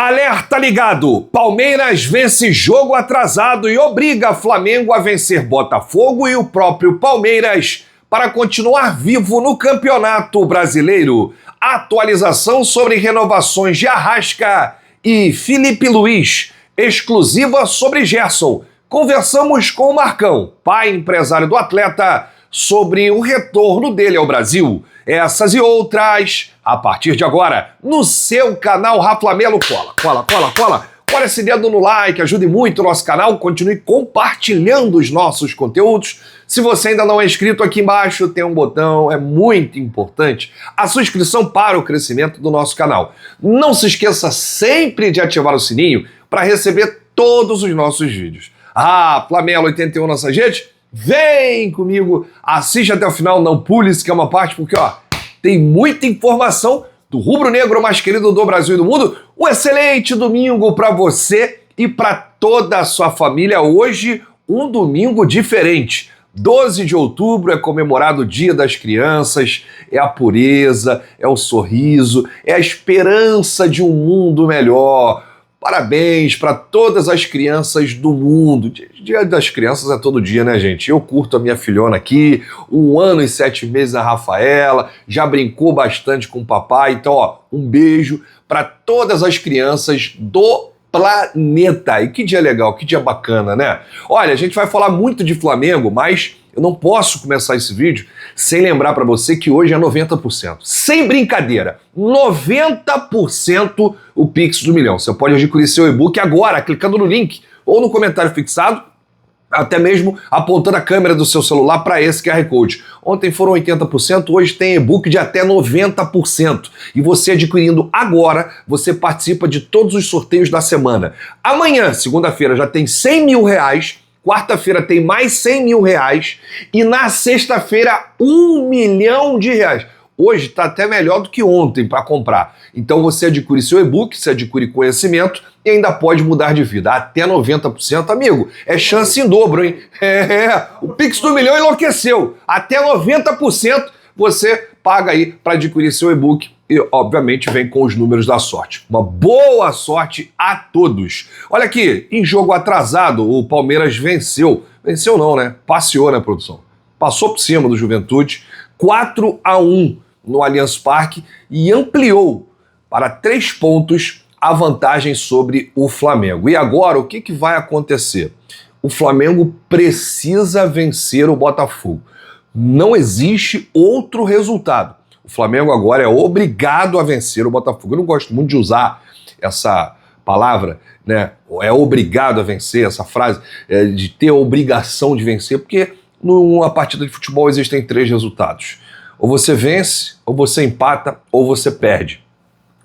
Alerta ligado! Palmeiras vence jogo atrasado e obriga Flamengo a vencer Botafogo e o próprio Palmeiras para continuar vivo no Campeonato Brasileiro. Atualização sobre renovações de Arrasca e Filipe Luís, exclusiva sobre Gerson. Conversamos com o Marcão, pai empresário do atleta, sobre o retorno dele ao Brasil. Essas e outras, a partir de agora, no seu canal Raflamelo. Cola esse dedo no like, ajude muito o nosso canal, continue compartilhando os nossos conteúdos. Se você ainda não é inscrito, aqui embaixo tem um botão, é muito importante, a sua inscrição para o crescimento do nosso canal. Não se esqueça sempre de ativar o sininho para receber todos os nossos vídeos. Flamelo 81 nossa gente, vem comigo, assiste até o final, não pule se quer uma parte, porque tem muita informação do rubro-negro mais querido do Brasil e do mundo. Um excelente domingo para você e para toda a sua família. Hoje, um domingo diferente. 12 de outubro é comemorado o Dia das Crianças, é a pureza, é o sorriso, é a esperança de um mundo melhor. Parabéns para todas as crianças do mundo. Dia das Crianças é todo dia, né, gente? Eu curto a minha filhona aqui, 1 ano e 7 meses a Rafaela, já brincou bastante com o papai. Então, um beijo para todas as crianças do planeta. E que dia legal, que dia bacana, né? Olha, a gente vai falar muito de Flamengo, mas eu não posso começar esse vídeo sem lembrar para você que hoje é 90%. Sem brincadeira, 90% o Pix do Milhão. Você pode adquirir seu e-book agora, clicando no link ou no comentário fixado, até mesmo apontando a câmera do seu celular para esse QR Code. Ontem foram 80%, hoje tem e-book de até 90%. E você adquirindo agora, você participa de todos os sorteios da semana. Amanhã, segunda-feira, já tem R$100 mil. Quarta-feira tem mais R$100 mil e na sexta-feira R$1 milhão. Hoje está até melhor do que ontem para comprar. Então você adquire seu e-book, você adquire conhecimento e ainda pode mudar de vida. Até 90%, amigo, é chance em dobro, hein? O Pix do Milhão enlouqueceu. Até 90% você paga aí para adquirir seu e-book. E, obviamente, vem com os números da sorte. Uma boa sorte a todos. Olha aqui, em jogo atrasado, o Palmeiras venceu. Venceu não, né? Passeou, né, produção? Passou por cima do Juventude, 4-1 no Allianz Parque e ampliou para 3 pontos a vantagem sobre o Flamengo. E agora, o que vai acontecer? O Flamengo precisa vencer o Botafogo. Não existe outro resultado. O Flamengo agora é obrigado a vencer o Botafogo. Eu não gosto muito de usar essa palavra, né? É obrigado a vencer, essa frase, de ter a obrigação de vencer, porque numa partida de futebol existem 3 resultados. Ou você vence, ou você empata, ou você perde.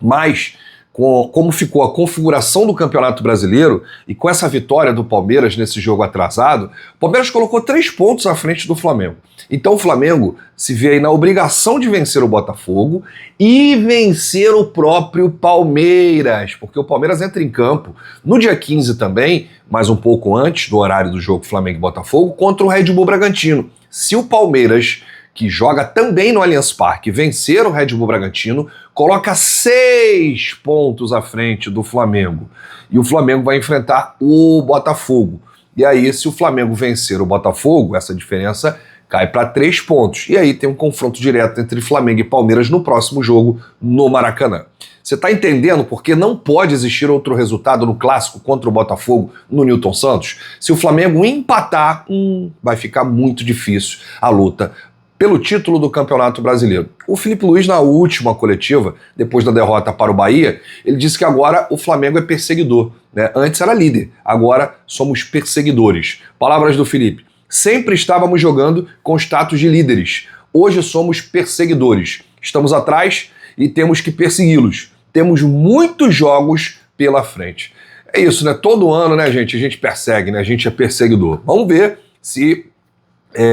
Mas, como ficou a configuração do Campeonato Brasileiro e com essa vitória do Palmeiras nesse jogo atrasado, o Palmeiras colocou 3 pontos à frente do Flamengo. Então o Flamengo se vê aí na obrigação de vencer o Botafogo e vencer o próprio Palmeiras, porque o Palmeiras entra em campo no dia 15 também, mas um pouco antes do horário do jogo Flamengo e Botafogo, contra o Red Bull Bragantino. Se o Palmeiras, que joga também no Allianz Parque, vencer o Red Bull Bragantino, coloca 6 pontos à frente do Flamengo. E o Flamengo vai enfrentar o Botafogo. E aí, se o Flamengo vencer o Botafogo, essa diferença cai para 3 pontos. E aí tem um confronto direto entre Flamengo e Palmeiras no próximo jogo no Maracanã. Você está entendendo porque não pode existir outro resultado no clássico contra o Botafogo no Newton Santos? Se o Flamengo empatar, vai ficar muito difícil a luta pelo título do Campeonato Brasileiro. O Filipe Luís, na última coletiva, depois da derrota para o Bahia, ele disse que agora o Flamengo é perseguidor, né? Antes era líder, agora somos perseguidores. Palavras do Filipe: sempre estávamos jogando com status de líderes, hoje somos perseguidores. Estamos atrás e temos que persegui-los. Temos muitos jogos pela frente. É isso, né? Todo ano, né, gente? A gente persegue, né? A gente é perseguidor. Vamos ver se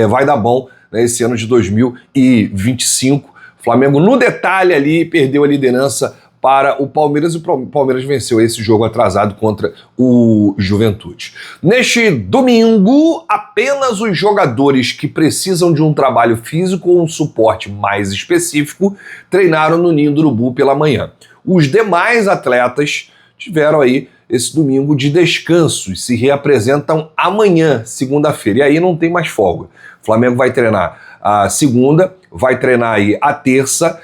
vai dar bom, né, esse ano de 2025. O Flamengo, no detalhe ali, perdeu a liderança para o Palmeiras e o Palmeiras venceu esse jogo atrasado contra o Juventude. Neste domingo, apenas os jogadores que precisam de um trabalho físico ou um suporte mais específico treinaram no Ninho do Urubu pela manhã. Os demais atletas tiveram aí esse domingo de descanso e se reapresentam amanhã, segunda-feira. E aí não tem mais folga. O Flamengo vai treinar a segunda, vai treinar aí a terça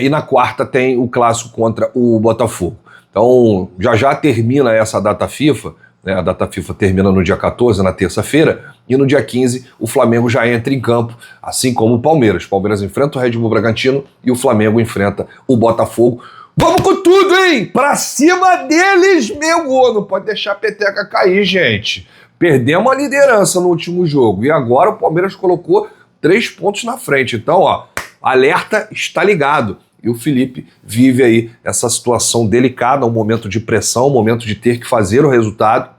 e na quarta tem o clássico contra o Botafogo. Então já termina essa data FIFA, né? A data FIFA termina no dia 14, na terça-feira, e no dia 15 o Flamengo já entra em campo, assim como o Palmeiras. O Palmeiras enfrenta o Red Bull Bragantino e o Flamengo enfrenta o Botafogo. Vamos com tudo, hein? Pra cima deles, meu gol! Não pode deixar a peteca cair, gente. Perdemos a liderança no último jogo e agora o Palmeiras colocou 3 pontos na frente. Então, ó, alerta, está ligado. E o Felipe vive aí essa situação delicada, um momento de pressão, um momento de ter que fazer o resultado.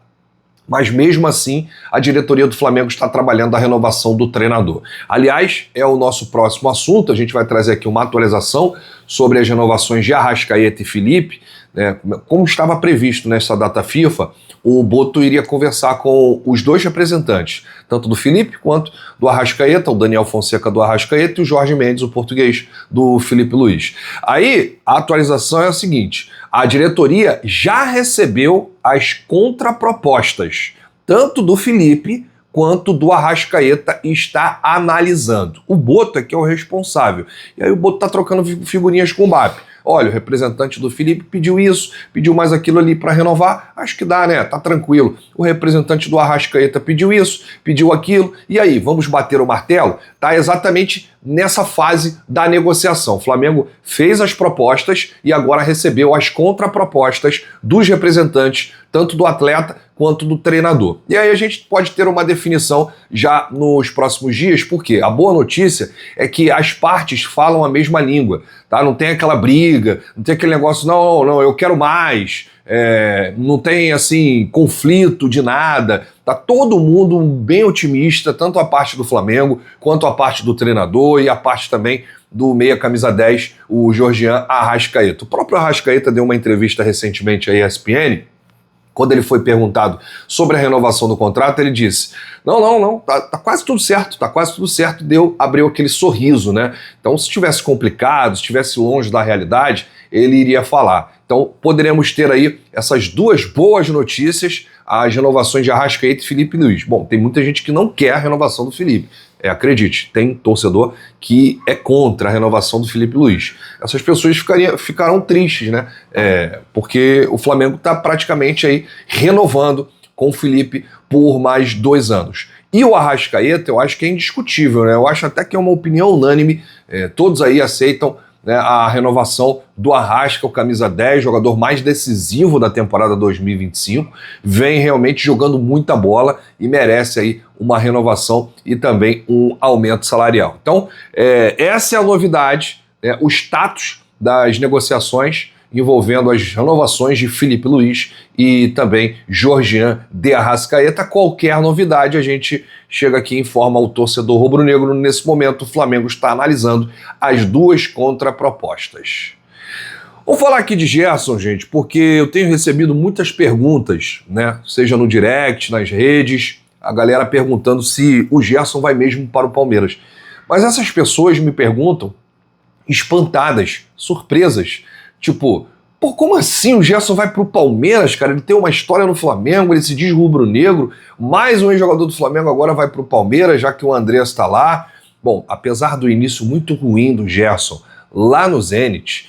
Mas mesmo assim, a diretoria do Flamengo está trabalhando a renovação do treinador. Aliás, é o nosso próximo assunto, a gente vai trazer aqui uma atualização sobre as renovações de Arrascaeta e Felipe, né? Como estava previsto nessa data FIFA, o Boto iria conversar com os 2 representantes, tanto do Felipe quanto do Arrascaeta, o Daniel Fonseca do Arrascaeta e o Jorge Mendes, o português, do Felipe Luiz. Aí, a atualização é a seguinte: a diretoria já recebeu as contrapropostas, tanto do Felipe quanto do Arrascaeta, e está analisando. O Boto é que é o responsável. E aí o Boto está trocando figurinhas com o Mbappé. Olha, o representante do Felipe pediu isso, pediu mais aquilo ali para renovar, acho que dá, né? Tá tranquilo. O representante do Arrascaeta pediu isso, pediu aquilo, e aí, vamos bater o martelo? Tá exatamente nessa fase da negociação. O Flamengo fez as propostas e agora recebeu as contrapropostas dos representantes, tanto do atleta quanto do treinador. E aí a gente pode ter uma definição já nos próximos dias, porque a boa notícia é que as partes falam a mesma língua, tá? Não tem aquela briga, não tem aquele negócio, não, eu quero mais, não tem, assim, conflito de nada. Tá todo mundo bem otimista, tanto a parte do Flamengo, quanto a parte do treinador e a parte também do meia camisa 10, o Georgian Arrascaeta. O próprio Arrascaeta deu uma entrevista recentemente à ESPN. Quando ele foi perguntado sobre a renovação do contrato, ele disse: não, tá quase tudo certo, abriu aquele sorriso, né? Então, se tivesse complicado, se estivesse longe da realidade, ele iria falar. Então, poderemos ter aí essas 2 boas notícias, as renovações de Arrascaeta e Felipe Luiz. Bom, tem muita gente que não quer a renovação do Felipe. Acredite, tem torcedor que é contra a renovação do Felipe Luiz. Essas pessoas ficarão tristes, né? Porque o Flamengo está praticamente aí renovando com o Felipe por mais 2 anos. E o Arrascaeta, eu acho que é indiscutível, né? Eu acho até que é uma opinião unânime, todos aí aceitam, né, a renovação do Arrasca, o camisa 10, jogador mais decisivo da temporada 2025, vem realmente jogando muita bola e merece aí uma renovação e também um aumento salarial. Então, essa é a novidade, o status das negociações envolvendo as renovações de Felipe Luiz e também Georgian de Arrascaeta. Qualquer novidade a gente chega aqui e informa o torcedor rubro-negro. Nesse momento o Flamengo está analisando as 2 contrapropostas. Vou falar aqui de Gerson, gente, porque eu tenho recebido muitas perguntas, né? Seja no direct, nas redes, a galera perguntando se o Gerson vai mesmo para o Palmeiras. Mas essas pessoas me perguntam espantadas, surpresas. Tipo, pô, como assim o Gerson vai pro Palmeiras, cara? Ele tem uma história no Flamengo, ele se diz rubro-negro, mais um ex-jogador do Flamengo agora vai pro Palmeiras, já que o Andrés está lá. Bom, apesar do início muito ruim do Gerson lá no Zenit,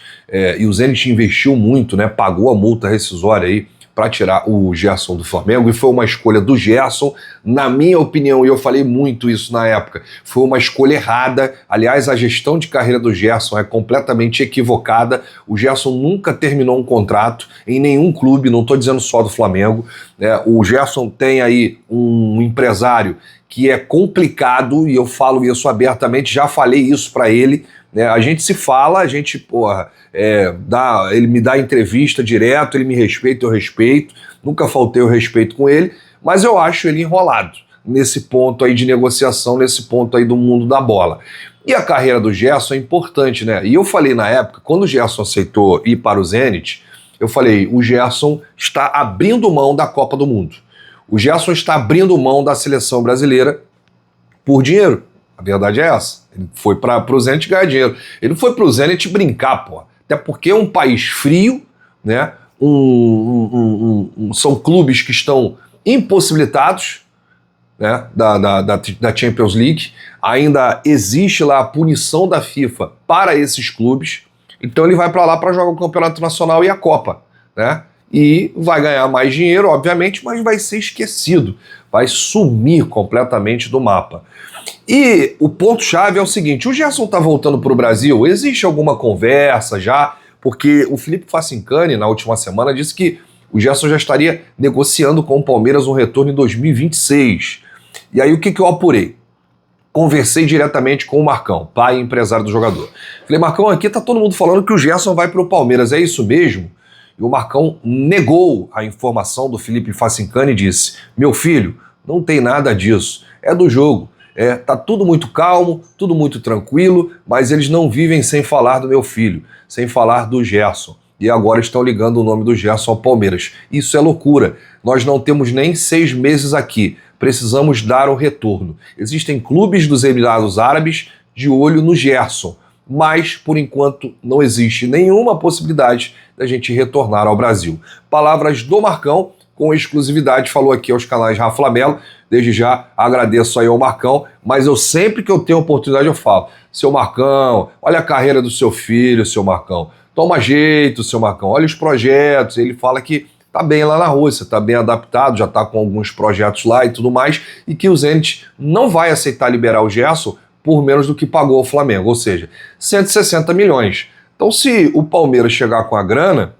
e o Zenit investiu muito, né? Pagou a multa rescisória aí para tirar o Gerson do Flamengo, e foi uma escolha do Gerson, na minha opinião, e eu falei muito isso na época, foi uma escolha errada. Aliás, a gestão de carreira do Gerson é completamente equivocada. O Gerson nunca terminou um contrato em nenhum clube, não estou dizendo só do Flamengo, né? O Gerson tem aí um empresário que é complicado, e eu falo isso abertamente, já falei isso para ele, né? A gente se fala, a gente, ele me dá entrevista direto, ele me respeita, eu respeito, nunca faltei o respeito com ele, mas eu acho ele enrolado nesse ponto aí de negociação, nesse ponto aí do mundo da bola. E a carreira do Gerson é importante, né? E eu falei na época, quando o Gerson aceitou ir para o Zenit, eu falei, o Gerson está abrindo mão da Copa do Mundo. O Gerson está abrindo mão da seleção brasileira por dinheiro. A verdade é essa. Ele foi para o Zenit ganhar dinheiro. Ele não foi para o Zenit brincar, pô. Até porque é um país frio, né? são clubes que estão impossibilitados, né, da Champions League. Ainda existe lá a punição da FIFA para esses clubes. Então ele vai para lá para jogar o Campeonato Nacional e a Copa, né? E vai ganhar mais dinheiro, obviamente, mas vai ser esquecido, vai sumir completamente do mapa. E o ponto-chave é o seguinte: o Gerson está voltando para o Brasil, existe alguma conversa já? Porque o Felipe Facincani, na última semana, disse que o Gerson já estaria negociando com o Palmeiras um retorno em 2026. E aí o que eu apurei? Conversei diretamente com o Marcão, pai e empresário do jogador. Falei, Marcão, aqui tá todo mundo falando que o Gerson vai para o Palmeiras, é isso mesmo? E o Marcão negou a informação do Felipe Facincani e disse, meu filho, não tem nada disso, é do jogo. Tá tudo muito calmo, tudo muito tranquilo, mas eles não vivem sem falar do meu filho, sem falar do Gerson. E agora estão ligando o nome do Gerson ao Palmeiras. Isso é loucura. Nós não temos nem 6 meses aqui. Precisamos dar o retorno. Existem clubes dos Emirados Árabes de olho no Gerson, mas, por enquanto, não existe nenhuma possibilidade da gente retornar ao Brasil. Palavras do Marcão, com exclusividade, falou aqui aos canais Rafa Melo. Desde já agradeço aí ao Marcão, mas eu sempre que eu tenho oportunidade eu falo, seu Marcão, olha a carreira do seu filho, seu Marcão, toma jeito, seu Marcão, olha os projetos. Ele fala que tá bem lá na Rússia, tá bem adaptado, já tá com alguns projetos lá e tudo mais, e que o Zenit não vai aceitar liberar o Gerson por menos do que pagou o Flamengo, ou seja, 160 milhões. Então se o Palmeiras chegar com a grana,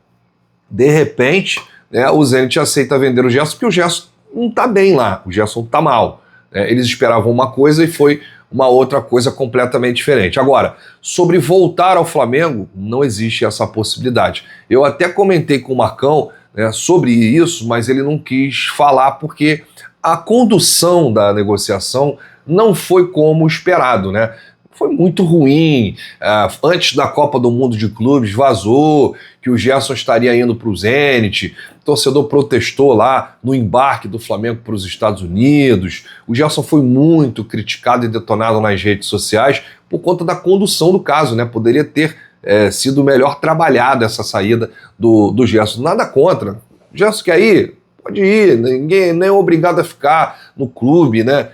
de repente, né, o Zenit aceita vender o Gerson, porque o Gerson não tá bem lá, o Gerson tá mal. Eles esperavam uma coisa e foi uma outra coisa completamente diferente. Agora, sobre voltar ao Flamengo, não existe essa possibilidade. Eu até comentei com o Marcão, né, sobre isso, mas ele não quis falar porque a condução da negociação não foi como esperado, né? Foi muito ruim. Antes da Copa do Mundo de Clubes, vazou que o Gerson estaria indo para o Zenit. O torcedor protestou lá no embarque do Flamengo para os Estados Unidos. O Gerson foi muito criticado e detonado nas redes sociais por conta da condução do caso, né? Poderia ter sido melhor trabalhada essa saída do Gerson. Nada contra. O Gerson quer ir? Pode ir. Ninguém nem é obrigado a ficar no clube, né?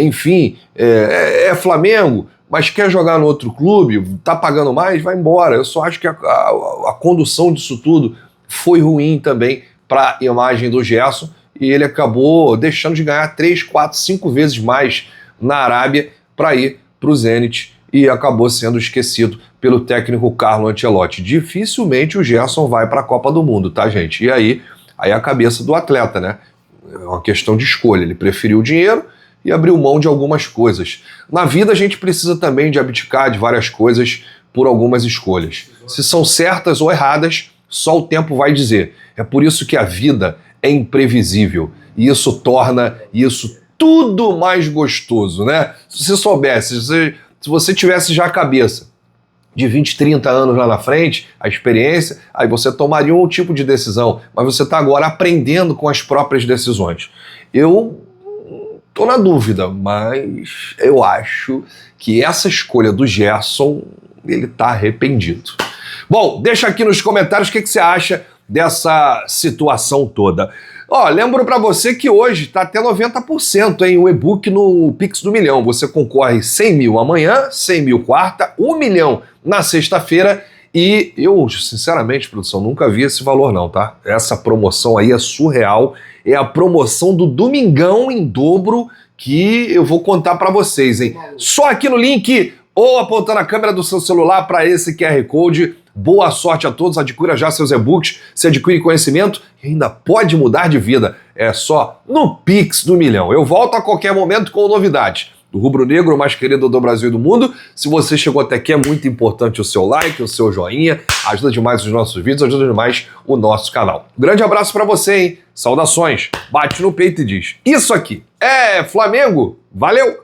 Enfim, é Flamengo, mas quer jogar no outro clube, tá pagando mais, vai embora. Eu só acho que a condução disso tudo foi ruim também para a imagem do Gerson, e ele acabou deixando de ganhar 3, 4, 5 vezes mais na Arábia para ir para o Zenit, e acabou sendo esquecido pelo técnico Carlo Ancelotti. Dificilmente o Gerson vai para a Copa do Mundo, tá, gente? E aí a cabeça do atleta, né? É uma questão de escolha. Ele preferiu o dinheiro e abriu mão de algumas coisas. Na vida a gente precisa também de abdicar de várias coisas por algumas escolhas. Se são certas ou erradas, só o tempo vai dizer. É por isso que a vida é imprevisível, e isso torna isso tudo mais gostoso, né? Se você soubesse, se você tivesse já a cabeça de 20, 30 anos lá na frente, a experiência, aí você tomaria um tipo de decisão, mas você está agora aprendendo com as próprias decisões. Eu tô na dúvida, mas eu acho que essa escolha do Gerson, ele tá arrependido. Bom, deixa aqui nos comentários o que você acha dessa situação toda. Lembro para você que hoje tá até 90%, hein, o e-book no Pix do Milhão. Você concorre 100 mil amanhã, 100 mil quarta, 1 milhão na sexta-feira. E eu, sinceramente, produção, nunca vi esse valor não, tá? Essa promoção aí é surreal. É a promoção do Domingão em dobro que eu vou contar para vocês, hein? Só aqui no link ou apontando a câmera do seu celular para esse QR Code. Boa sorte a todos, adquira já seus e-books, se adquire conhecimento e ainda pode mudar de vida. É só no Pix do Milhão. Eu volto a qualquer momento com novidades do Rubro Negro, o mais querido do Brasil e do mundo. Se você chegou até aqui, é muito importante o seu like, o seu joinha, ajuda demais os nossos vídeos, ajuda demais o nosso canal. Grande abraço pra você, hein? Saudações, bate no peito e diz, isso aqui é Flamengo, valeu!